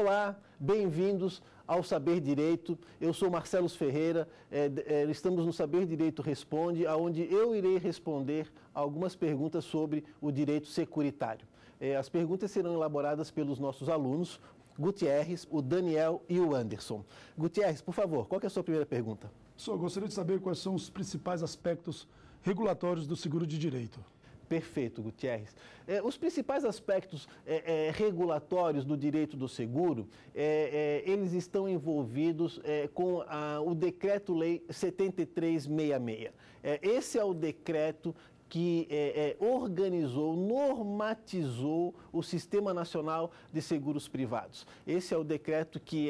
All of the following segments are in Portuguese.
Olá, bem-vindos ao Saber Direito. Eu sou Marcelo Ferreira, estamos no Saber Direito Responde, onde eu irei responder algumas perguntas sobre o direito securitário. As perguntas serão elaboradas pelos nossos alunos, Gutierrez, o Daniel e o Anderson. Gutierrez, por favor, qual que é a sua primeira pergunta? Só gostaria de saber quais são os principais aspectos regulatórios do seguro de direito. Perfeito, Gutierrez. Os principais aspectos regulatórios do direito do seguro, eles estão envolvidos com o Decreto-Lei 7366. Esse é o decreto que organizou, normatizou o Sistema Nacional de Seguros Privados. Esse é o decreto que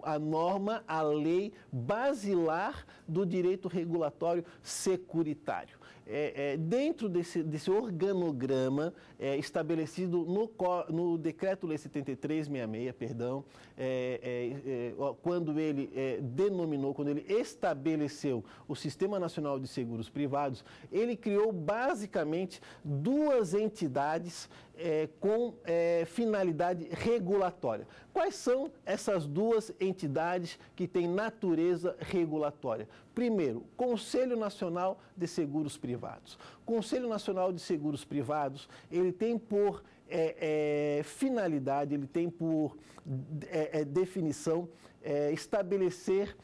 a norma, a lei basilar do direito regulatório securitário. Dentro desse organograma estabelecido no Decreto-Lei 7366, quando ele quando ele estabeleceu o Sistema Nacional de Seguros Privados, ele criou basicamente duas entidades com finalidade regulatória. Quais são essas duas entidades que têm natureza regulatória? Primeiro, Conselho Nacional de Seguros Privados. O Conselho Nacional de Seguros Privados, ele tem por finalidade, ele tem por definição estabelecer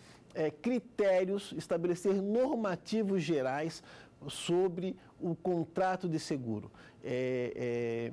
critérios, estabelecer normativos gerais sobre o contrato de seguro,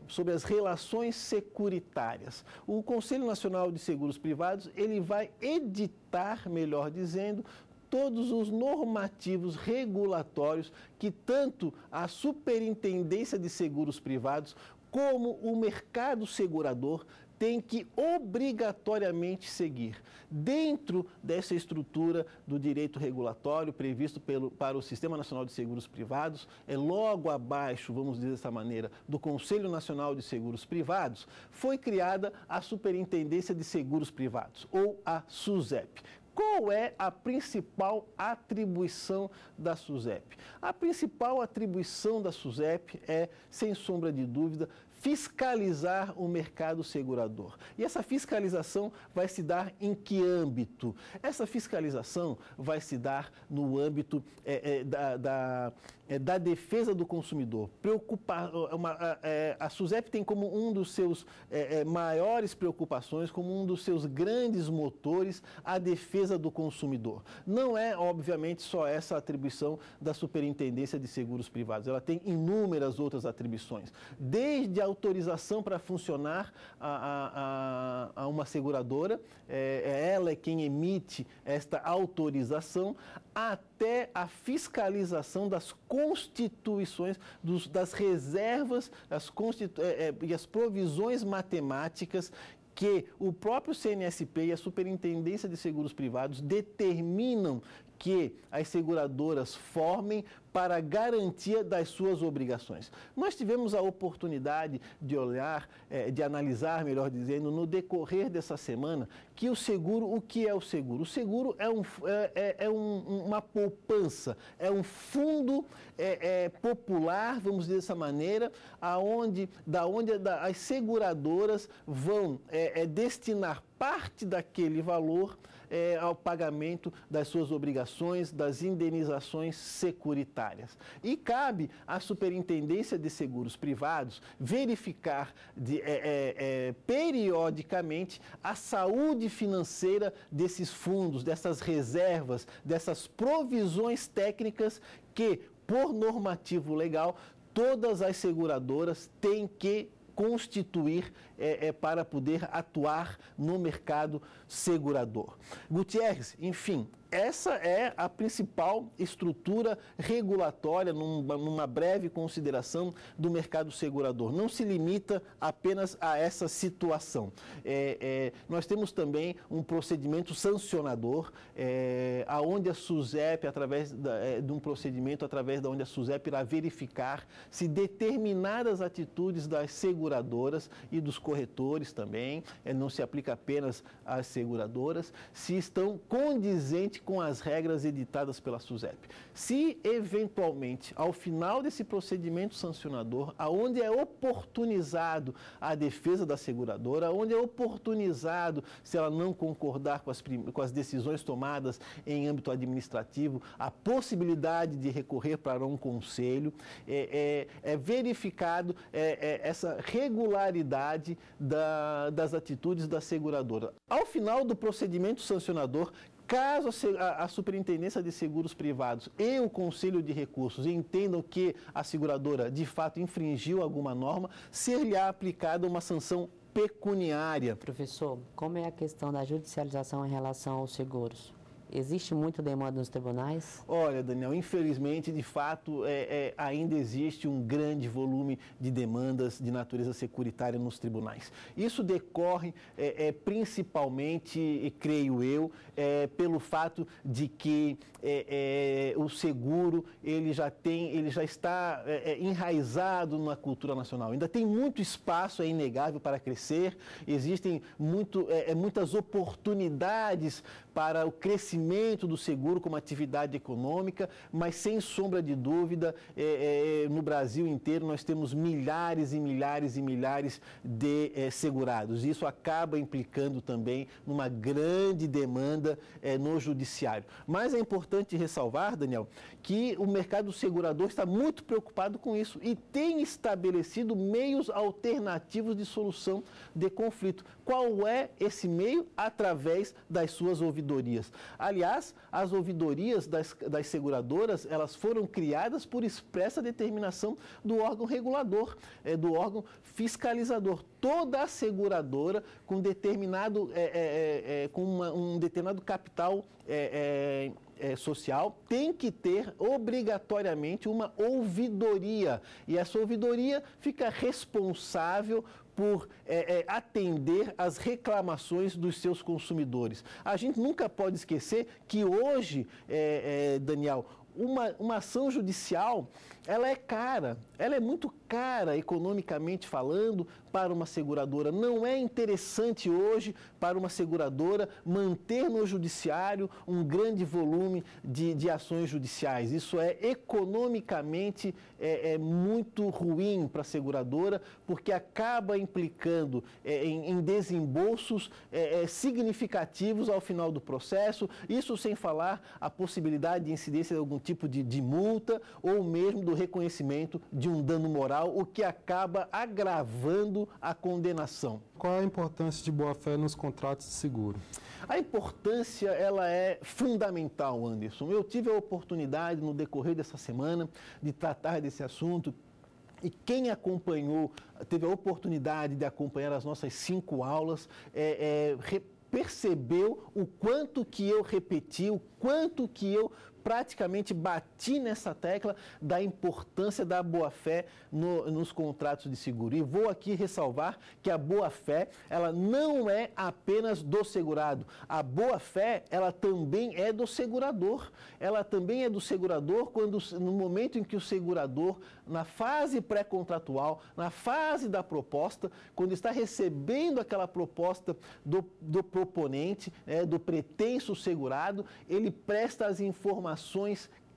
sobre as relações securitárias. O Conselho Nacional de Seguros Privados, ele vai editar, melhor dizendo, todos os normativos regulatórios que tanto a Superintendência de Seguros Privados como o mercado segurador tem que obrigatoriamente seguir. Dentro dessa estrutura do direito regulatório previsto para o Sistema Nacional de Seguros Privados, logo abaixo, vamos dizer dessa maneira, do Conselho Nacional de Seguros Privados, foi criada a Superintendência de Seguros Privados, ou a SUSEP. Qual é a principal atribuição da SUSEP? A principal atribuição da SUSEP é, sem sombra de dúvida, fiscalizar o mercado segurador. E essa fiscalização vai se dar em que âmbito? Essa fiscalização vai se dar no âmbito da defesa do consumidor. A SUSEP tem como um dos seus maiores preocupações, como um dos seus grandes motores, a defesa do consumidor. Não é, obviamente, só essa atribuição da Superintendência de Seguros Privados. Ela tem inúmeras outras atribuições. Desde a autorização para funcionar a uma seguradora, ela é quem emite esta autorização, até a fiscalização das constituições, das reservas e as provisões matemáticas que o próprio CNSP e a Superintendência de Seguros Privados determinam que as seguradoras formem para a garantia das suas obrigações. Nós tivemos a oportunidade de olhar, de analisar, melhor dizendo, no decorrer dessa semana, que o seguro, o que é o seguro? O seguro é uma poupança, é um fundo popular, vamos dizer dessa maneira, da onde as seguradoras vão destinar parte daquele valor ao pagamento das suas obrigações, das indenizações securitárias. E cabe à Superintendência de Seguros Privados verificar periodicamente a saúde financeira desses fundos, dessas reservas, dessas provisões técnicas que, por normativo legal, todas as seguradoras têm que constituir para poder atuar no mercado segurador. Gutierrez, enfim, essa é a principal estrutura regulatória, numa breve consideração, do mercado segurador. Não se limita apenas a essa situação. Nós temos também um procedimento sancionador, aonde a SUSEP, através de um procedimento, onde a SUSEP irá verificar se determinadas atitudes das seguradoras e dos corretores também, não se aplica apenas às seguradoras, se estão condizentes com as regras editadas pela SUSEP. Se, eventualmente, ao final desse procedimento sancionador, aonde é oportunizado a defesa da seguradora, onde é oportunizado, se ela não concordar com as decisões tomadas em âmbito administrativo, a possibilidade de recorrer para um conselho, é verificado essa regularidade das atitudes da seguradora. Ao final do procedimento sancionador, caso a Superintendência de Seguros Privados e o Conselho de Recursos entendam que a seguradora de fato infringiu alguma norma, ser-lhe-á aplicada uma sanção pecuniária. Professor, como é a questão da judicialização em relação aos seguros? Existe muita demanda nos tribunais? Olha, Daniel, infelizmente, de fato, ainda existe um grande volume de demandas de natureza securitária nos tribunais. Isso decorre principalmente, creio eu, pelo fato de que o seguro ele já está enraizado na cultura nacional. Ainda tem muito espaço, é inegável, para crescer. Existem muitas oportunidades para o crescimento do seguro como atividade econômica, mas sem sombra de dúvida, no Brasil inteiro nós temos milhares e milhares e milhares de segurados. Isso acaba implicando também numa grande demanda no judiciário. Mas é importante ressalvar, Daniel, que o mercado segurador está muito preocupado com isso e tem estabelecido meios alternativos de solução de conflito. Qual é esse meio? Através das suas ouvidorias. Aliás, as ouvidorias das seguradoras, elas foram criadas por expressa determinação do órgão regulador, do órgão fiscalizador. Toda a seguradora com um determinado capital social tem que ter obrigatoriamente uma ouvidoria. E essa ouvidoria fica responsável por atender às reclamações dos seus consumidores. A gente nunca pode esquecer que hoje, Daniel, uma ação judicial, ela é cara, ela é muito cara economicamente falando para uma seguradora. Não é interessante hoje para uma seguradora manter no judiciário um grande volume de ações judiciais. Isso é economicamente muito ruim para a seguradora, porque acaba implicando em desembolsos significativos ao final do processo, isso sem falar a possibilidade de incidência de algum tipo de multa ou mesmo do reconhecimento de um dano moral, o que acaba agravando a condenação. Qual a importância de boa-fé nos contratos de seguro? A importância, ela é fundamental, Anderson. Eu tive a oportunidade, no decorrer dessa semana, de tratar desse assunto. E quem acompanhou, teve a oportunidade de acompanhar as nossas 5 aulas, percebeu o quanto que eu repeti, o quanto que eu praticamente bati nessa tecla da importância da boa-fé nos contratos de seguro. E vou aqui ressalvar que a boa-fé, ela não é apenas do segurado. A boa-fé, ela também é do segurador. Ela também é do segurador no momento em que o segurador, na fase pré-contratual, na fase da proposta, quando está recebendo aquela proposta do proponente, do pretenso segurado, ele presta as informações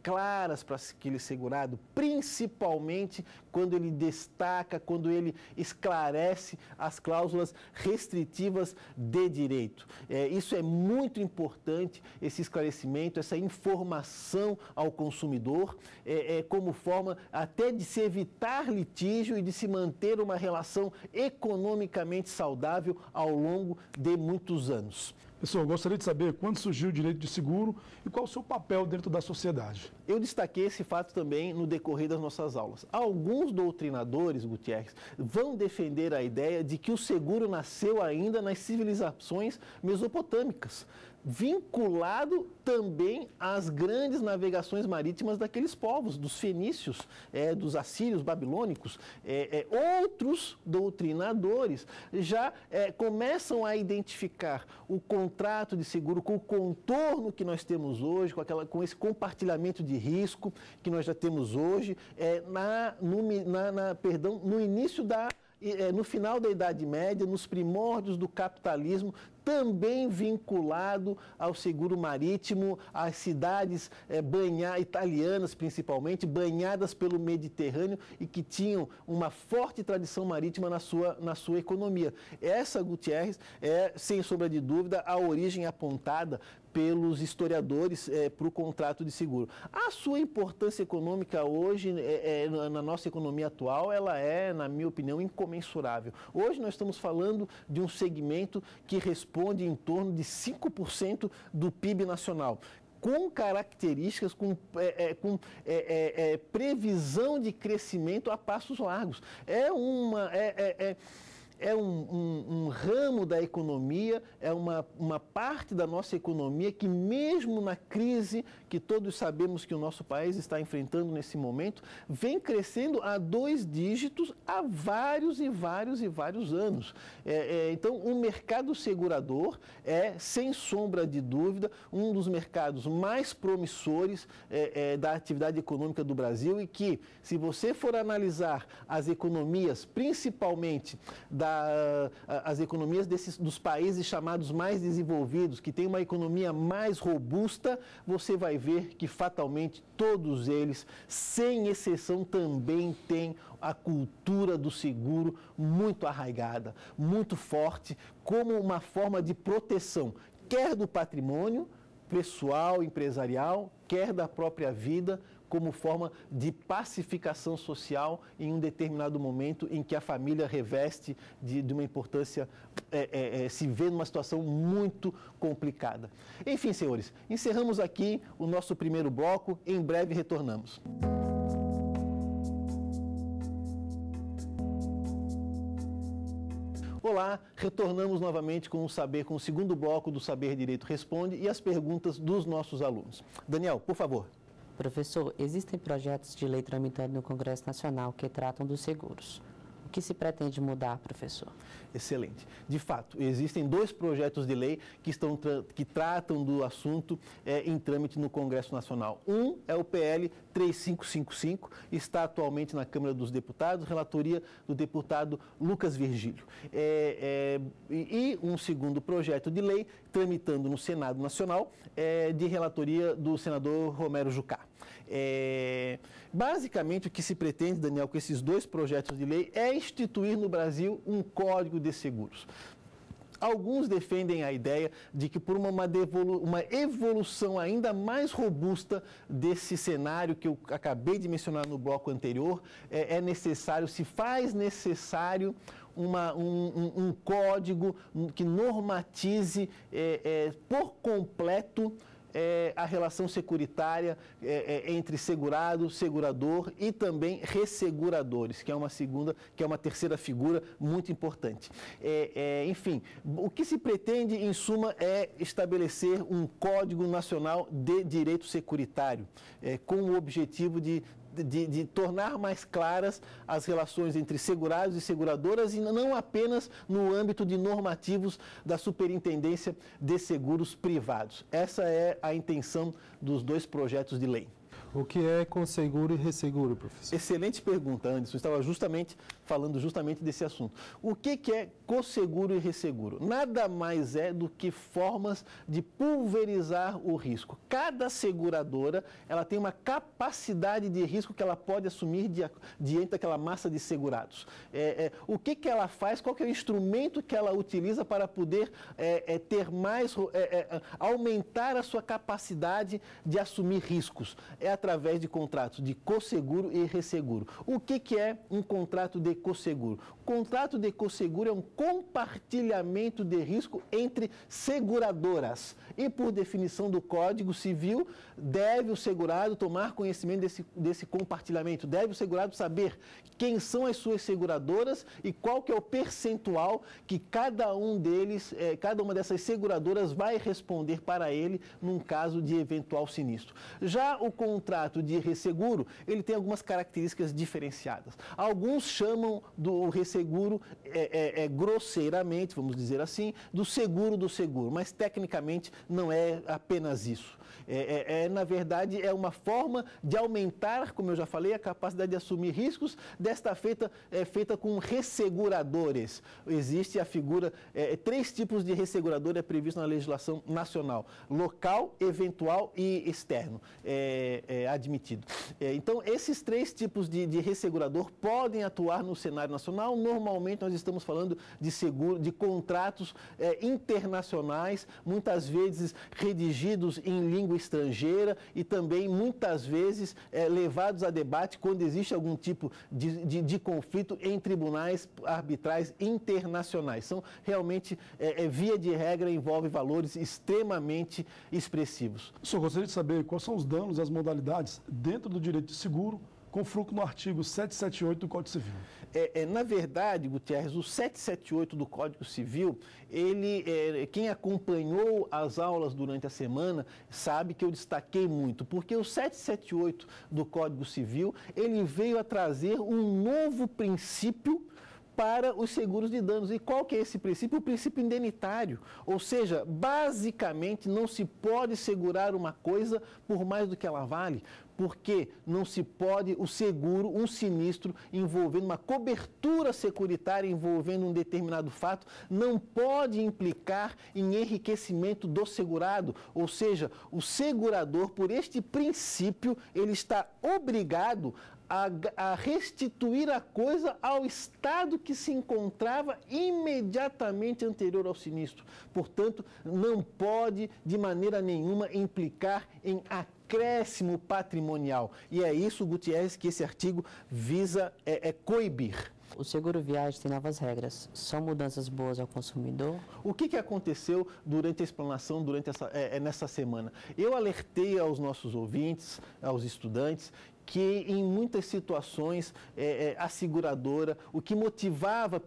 claras para aquele segurado, principalmente quando ele destaca, quando ele esclarece as cláusulas restritivas de direito. Isso é muito importante, esse esclarecimento, essa informação ao consumidor, como forma até de se evitar litígio e de se manter uma relação economicamente saudável ao longo de muitos anos. Pessoal, gostaria de saber quando surgiu o direito de seguro e qual o seu papel dentro da sociedade. Eu destaquei esse fato também no decorrer das nossas aulas. Alguns doutrinadores, Gutierrez, vão defender a ideia de que o seguro nasceu ainda nas civilizações mesopotâmicas, vinculado também às grandes navegações marítimas daqueles povos, dos fenícios, dos assírios, babilônicos. Outros doutrinadores já começam a identificar o contrato de seguro com o contorno que nós temos hoje, com esse compartilhamento de risco que nós já temos hoje, no início da no final da Idade Média, nos primórdios do capitalismo, também vinculado ao seguro marítimo, às cidades italianas principalmente, banhadas pelo Mediterrâneo e que tinham uma forte tradição marítima na sua economia. Essa, Gutierrez, é, sem sombra de dúvida, a origem apontada pelos historiadores para o contrato de seguro. A sua importância econômica hoje, na nossa economia atual, ela é, na minha opinião, incomensurável. Hoje nós estamos falando de um segmento que responde em torno de 5% do PIB nacional, com características, com previsão de crescimento a passos largos. É um ramo da economia, é uma parte da nossa economia que, mesmo na crise que todos sabemos que o nosso país está enfrentando nesse momento, vem crescendo a 2 dígitos há vários anos. Então, o mercado segurador é, sem sombra de dúvida, um dos mercados mais promissores da atividade econômica do Brasil e que, se você for analisar as economias, principalmente as economias dos países chamados mais desenvolvidos, que têm uma economia mais robusta, você vai ver que fatalmente todos eles, sem exceção, também têm a cultura do seguro muito arraigada, muito forte, como uma forma de proteção, quer do patrimônio pessoal, empresarial, quer da própria vida, como forma de pacificação social em um determinado momento em que a família reveste de uma importância, se vê numa situação muito complicada. Enfim, senhores, encerramos aqui o nosso primeiro bloco, em breve retornamos. Olá, retornamos novamente com o segundo bloco do Saber Direito Responde e as perguntas dos nossos alunos. Daniel, por favor. Professor, existem projetos de lei tramitando no Congresso Nacional que tratam dos seguros. O que se pretende mudar, professor? Excelente. De fato, existem 2 projetos de lei que tratam do assunto em trâmite no Congresso Nacional. Um é o PL 3555, está atualmente na Câmara dos Deputados, relatoria do deputado Lucas Virgílio. E um segundo projeto de lei tramitando no Senado Nacional, de relatoria do senador Romero Jucá. Basicamente, o que se pretende, Daniel, com esses 2 projetos de lei é instituir no Brasil um Código de Seguros. Alguns defendem a ideia de que por uma evolução ainda mais robusta desse cenário que eu acabei de mencionar no bloco anterior, se faz necessário um código que normatize por completo a relação securitária entre segurado, segurador e também resseguradores, que é uma terceira figura muito importante. Enfim, o que se pretende, em suma, é estabelecer um Código Nacional de Direito Securitário, com o objetivo de tornar mais claras as relações entre segurados e seguradoras e não apenas no âmbito de normativos da Superintendência de Seguros Privados. Essa é a intenção dos 2 projetos de lei. O que é conseguro e resseguro, professor? Excelente pergunta, Anderson. Eu estava falando desse assunto. O que é cosseguro e resseguro? Nada mais é do que formas de pulverizar o risco. Cada seguradora, ela tem uma capacidade de risco que ela pode assumir diante daquela massa de segurados. O que ela faz? Qual que é o instrumento que ela utiliza para poder aumentar a sua capacidade de assumir riscos? Através de contratos de cosseguro e resseguro. O que é um contrato de cosseguro? O contrato de cosseguro é um compartilhamento de risco entre seguradoras. E, por definição do Código Civil, deve o segurado tomar conhecimento desse compartilhamento. Deve o segurado saber quem são as suas seguradoras e qual que é o percentual que cada uma dessas seguradoras vai responder para ele num caso de eventual sinistro. Já o contrato contrato de resseguro, ele tem algumas características diferenciadas. Alguns chamam do resseguro, grosseiramente, vamos dizer assim, do seguro, mas tecnicamente não é apenas isso. Na verdade, é uma forma de aumentar, como eu já falei, a capacidade de assumir riscos, feita com resseguradores. Existe a figura, 3 tipos de ressegurador é previsto na legislação nacional: local, eventual e externo, admitido. Então, esses 3 tipos de ressegurador podem atuar no cenário nacional. Normalmente, nós estamos falando de contratos internacionais, muitas vezes redigidos em língua estrangeira e também muitas vezes levados a debate quando existe algum tipo de conflito em tribunais arbitrais internacionais. São realmente, via de regra, envolve valores extremamente expressivos. O senhor gostaria de saber quais são os danos e as modalidades dentro do direito de seguro, com fruto no artigo 778 do Código Civil? Na verdade, Gutierrez, o 778 do Código Civil, quem acompanhou as aulas durante a semana sabe que eu destaquei muito, porque o 778 do Código Civil, ele veio a trazer um novo princípio para os seguros de danos. E qual que é esse princípio? O princípio indenitário. Ou seja, basicamente não se pode segurar uma coisa por mais do que ela vale, porque não se pode um sinistro envolvendo uma cobertura securitária envolvendo um determinado fato, não pode implicar em enriquecimento do segurado. Ou seja, o segurador, por este princípio, ele está obrigado a restituir a coisa ao estado que se encontrava imediatamente anterior ao sinistro. Portanto, não pode de maneira nenhuma implicar em acréscimo patrimonial. E é isso, Gutierrez, que esse artigo visa coibir. O seguro viagem tem novas regras. São mudanças boas ao consumidor? O que aconteceu durante a explanação, nessa semana? Eu alertei aos nossos ouvintes, aos estudantes, que em muitas situações a seguradora, o que motivava,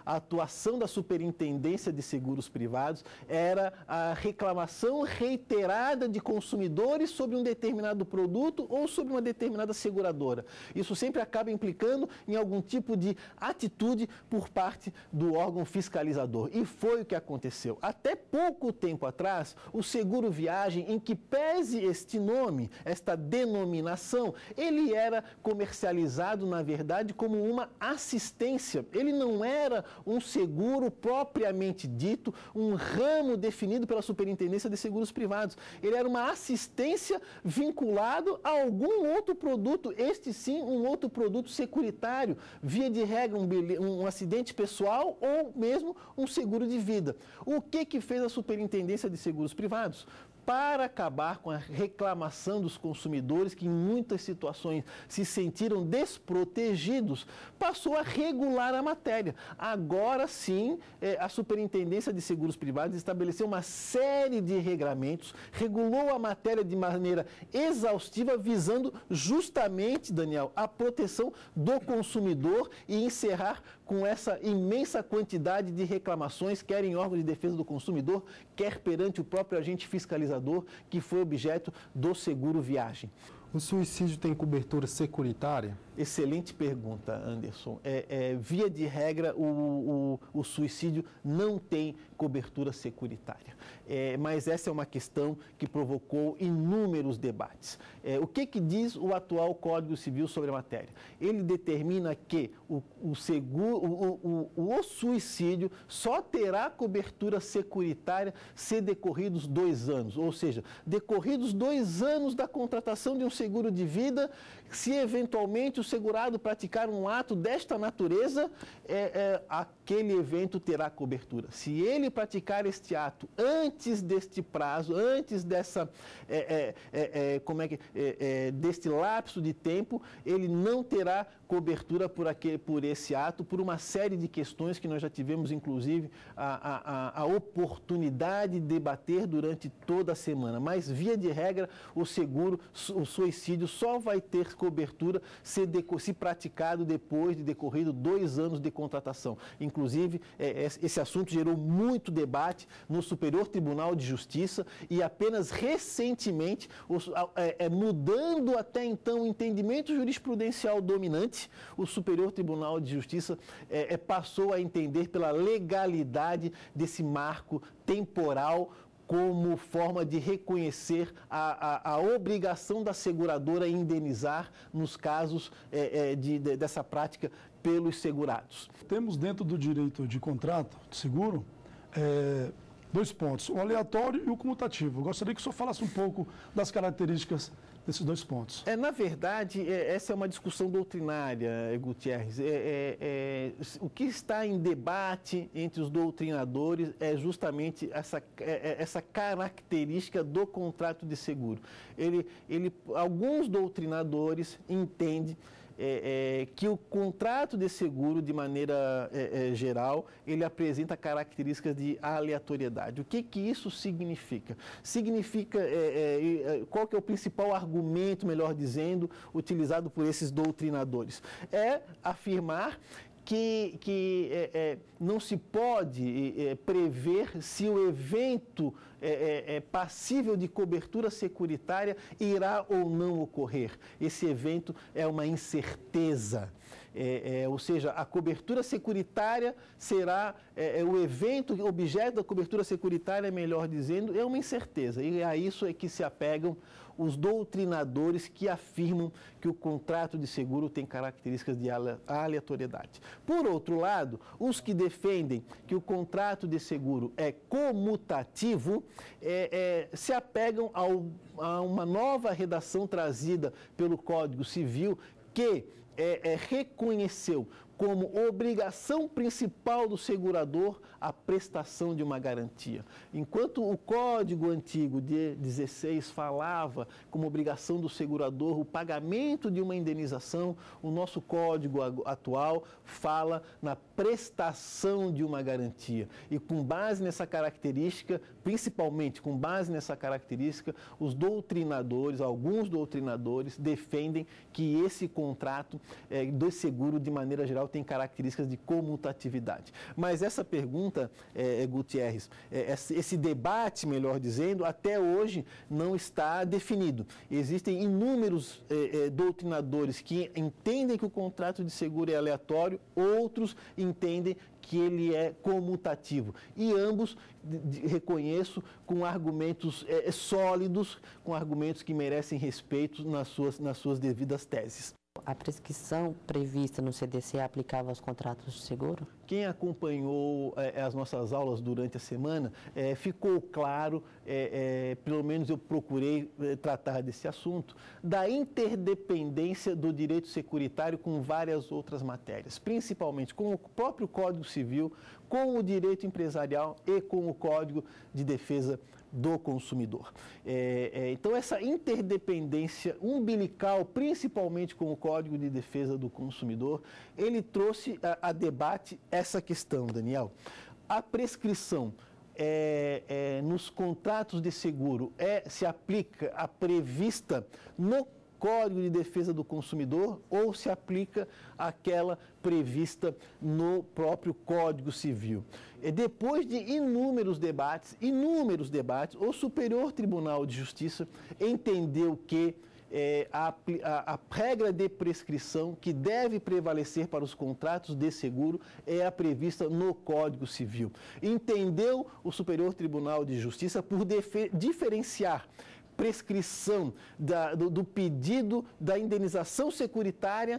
a atuação da Superintendência de Seguros Privados era a reclamação reiterada de consumidores sobre um determinado produto ou sobre uma determinada seguradora. Isso sempre acaba implicando em algum tipo de atitude por parte do órgão fiscalizador. E foi o que aconteceu. Até pouco tempo atrás, o seguro viagem, em que pese este nome, esta denominação, ele era comercializado, na verdade, como uma assistência. Ele não era um seguro propriamente dito, um ramo definido pela Superintendência de Seguros Privados. Ele era uma assistência vinculado a algum outro produto, este sim, um outro produto securitário, via de regra um acidente pessoal ou mesmo um seguro de vida. O que fez a Superintendência de Seguros Privados? Para acabar com a reclamação dos consumidores que em muitas situações se sentiram desprotegidos, passou a regular a matéria. Agora sim, a Superintendência de Seguros Privados estabeleceu uma série de regramentos, regulou a matéria de maneira exaustiva, visando justamente, Daniel, a proteção do consumidor e encerrar com essa imensa quantidade de reclamações, quer em órgãos de defesa do consumidor, quer perante o próprio agente fiscalizador, que foi objeto do seguro viagem. O suicídio tem cobertura securitária? Excelente pergunta, Anderson. Via de regra, o suicídio não tem cobertura securitária. Mas essa é uma questão que provocou inúmeros debates. O que diz o atual Código Civil sobre a matéria? Ele determina que o suicídio só terá cobertura securitária se decorridos 2 anos. Ou seja, decorridos 2 anos da contratação de um seguro de vida, se eventualmente o segurado praticar um ato desta natureza, aquele evento terá cobertura. Se ele praticar este ato antes deste prazo, antes deste lapso de tempo, ele não terá cobertura por esse ato, por uma série de questões que nós já tivemos, inclusive, a oportunidade de debater durante toda a semana. Mas, via de regra, o suicídio só vai ter cobertura se praticado depois de decorrido 2 anos de contratação. Inclusive, inclusive, esse assunto gerou muito debate no Superior Tribunal de Justiça e apenas recentemente, mudando até então o entendimento jurisprudencial dominante, o Superior Tribunal de Justiça passou a entender pela legalidade desse marco temporal como forma de reconhecer a obrigação da seguradora em indenizar nos casos dessa prática pelos segurados. Temos dentro do direito de contrato de seguro 2 pontos, o aleatório e o comutativo. Eu gostaria que o senhor falasse um pouco das características desses 2 pontos. Na verdade, essa é uma discussão doutrinária, Gutierrez. O que está em debate entre os doutrinadores é justamente essa característica do contrato de seguro. Alguns doutrinadores entendem que o contrato de seguro, de maneira geral, ele apresenta características de aleatoriedade. O que isso significa? Significa, qual que é o principal argumento, melhor dizendo, utilizado por esses doutrinadores? É afirmar que não se pode prever se o evento passível de cobertura securitária irá ou não ocorrer. Esse evento é uma incerteza. Ou seja, a cobertura securitária será, o evento, objeto da cobertura securitária, melhor dizendo, é uma incerteza. E a isso é que se apegam os doutrinadores que afirmam que o contrato de seguro tem características de aleatoriedade. Por outro lado, os que defendem que o contrato de seguro é comutativo, se apegam a uma nova redação trazida pelo Código Civil que reconheceu como obrigação principal do segurador a prestação de uma garantia. Enquanto o Código Antigo de 16 falava como obrigação do segurador o pagamento de uma indenização, o nosso Código atual fala na prestação de uma garantia. E com base nessa característica, principalmente com base nessa característica, os doutrinadores, alguns doutrinadores, defendem que esse contrato do seguro, de maneira geral, tem características de comutatividade. Mas essa pergunta, Gutierrez, esse debate, melhor dizendo, até hoje não está definido. Existem inúmeros doutrinadores que entendem que o contrato de seguro é aleatório, outros entendem que ele é comutativo. E ambos, reconheço, com argumentos sólidos, com argumentos que merecem respeito nas suas devidas teses. A prescrição prevista no CDC é aplicável aos contratos de seguro? Quem acompanhou as nossas aulas durante a semana, ficou claro, pelo menos eu procurei tratar desse assunto, da interdependência do direito securitário com várias outras matérias, principalmente com o próprio Código Civil, com o direito empresarial e com o Código de Defesa do Consumidor. Então, essa interdependência umbilical, principalmente com o Código de Defesa do Consumidor, ele trouxe a debate essa questão, Daniel. A prescrição nos contratos de seguro se aplica a prevista no Código de Defesa do Consumidor ou se aplica àquela prevista no próprio Código Civil. Depois de inúmeros debates, o Superior Tribunal de Justiça entendeu que a regra de prescrição que deve prevalecer para os contratos de seguro é a prevista no Código Civil. Entendeu o Superior Tribunal de Justiça por diferenciar prescrição do pedido da indenização securitária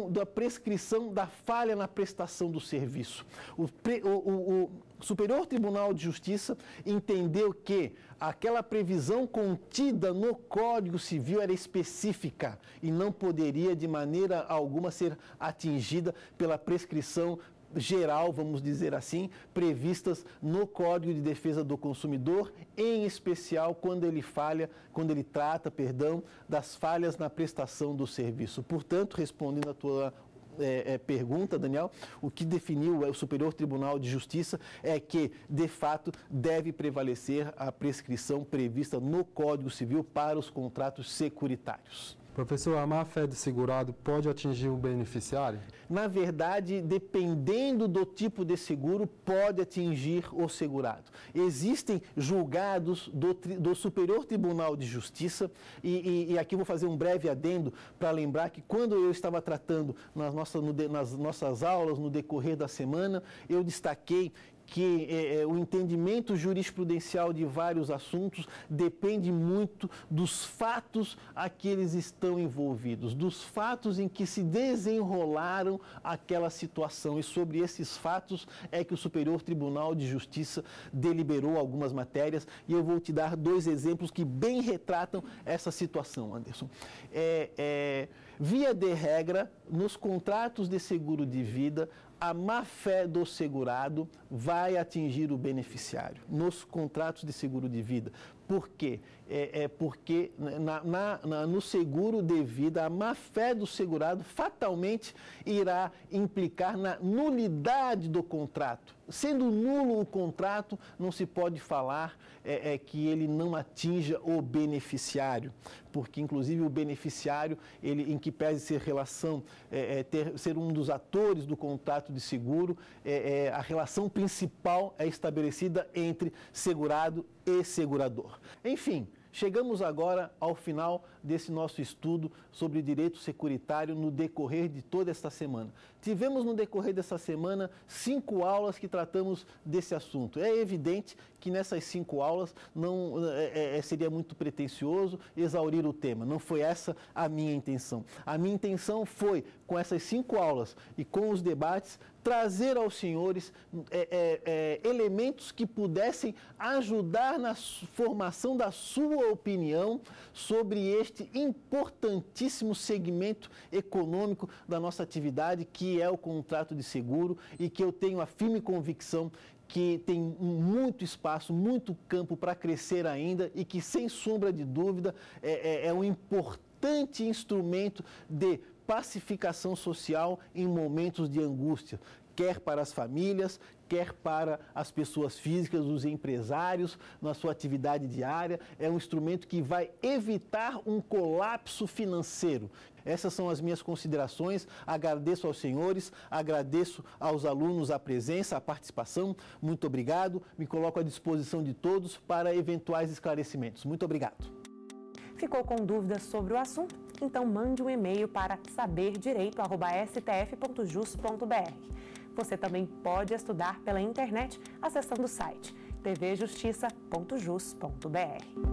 da prescrição da falha na prestação do serviço. O Superior Tribunal de Justiça entendeu que aquela previsão contida no Código Civil era específica e não poderia de maneira alguma ser atingida pela prescrição geral, vamos dizer assim, previstas no Código de Defesa do Consumidor, em especial quando ele trata das falhas na prestação do serviço. Portanto, respondendo à tua pergunta, Daniel, o que definiu o Superior Tribunal de Justiça é que, de fato, deve prevalecer a prescrição prevista no Código Civil para os contratos securitários. Professor, a má-fé do segurado pode atingir o beneficiário? Na verdade, dependendo do tipo de seguro, pode atingir o segurado. Existem julgados do Superior Tribunal de Justiça, e aqui vou fazer um breve adendo para lembrar que quando eu estava tratando nas nossas aulas, no decorrer da semana, eu destaquei que o entendimento jurisprudencial de vários assuntos depende muito dos fatos a que eles estão envolvidos, dos fatos em que se desenrolaram aquela situação. E sobre esses fatos é que o Superior Tribunal de Justiça deliberou algumas matérias, e eu vou te dar 2 exemplos que bem retratam essa situação, Anderson. Via de regra, nos contratos de seguro de vida, a má-fé do segurado vai atingir o beneficiário nos contratos de seguro de vida. Por quê? Porque no seguro de vida, a má-fé do segurado fatalmente irá implicar na nulidade do contrato. Sendo nulo o contrato, não se pode falar que ele não atinja o beneficiário, porque inclusive o beneficiário, ele, em que pese ser relação, ser um dos atores do contrato de seguro, a relação principal é estabelecida entre segurado e segurador. Enfim, chegamos agora ao final desse nosso estudo sobre direito securitário no decorrer de toda esta semana. Tivemos no decorrer dessa semana 5 aulas que tratamos desse assunto. É evidente que nessas 5 aulas não seria muito pretensioso exaurir o tema. Não foi essa a minha intenção. A minha intenção foi, com essas 5 aulas e com os debates, trazer aos senhores elementos que pudessem ajudar na formação da sua opinião sobre este importantíssimo segmento econômico da nossa atividade, que é o contrato de seguro, e que eu tenho a firme convicção que tem muito espaço, muito campo para crescer ainda, e que, sem sombra de dúvida, é um importante instrumento de pacificação social em momentos de angústia, quer para as famílias, quer para as pessoas físicas, os empresários, na sua atividade diária. É um instrumento que vai evitar um colapso financeiro. Essas são as minhas considerações. Agradeço aos senhores, agradeço aos alunos a presença, a participação. Muito obrigado. Me coloco à disposição de todos para eventuais esclarecimentos. Muito obrigado. Ficou com dúvidas sobre o assunto? Então mande um e-mail para saberdireito@stf.jus.br. Você também pode estudar pela internet acessando o site tvjustiça.jus.br.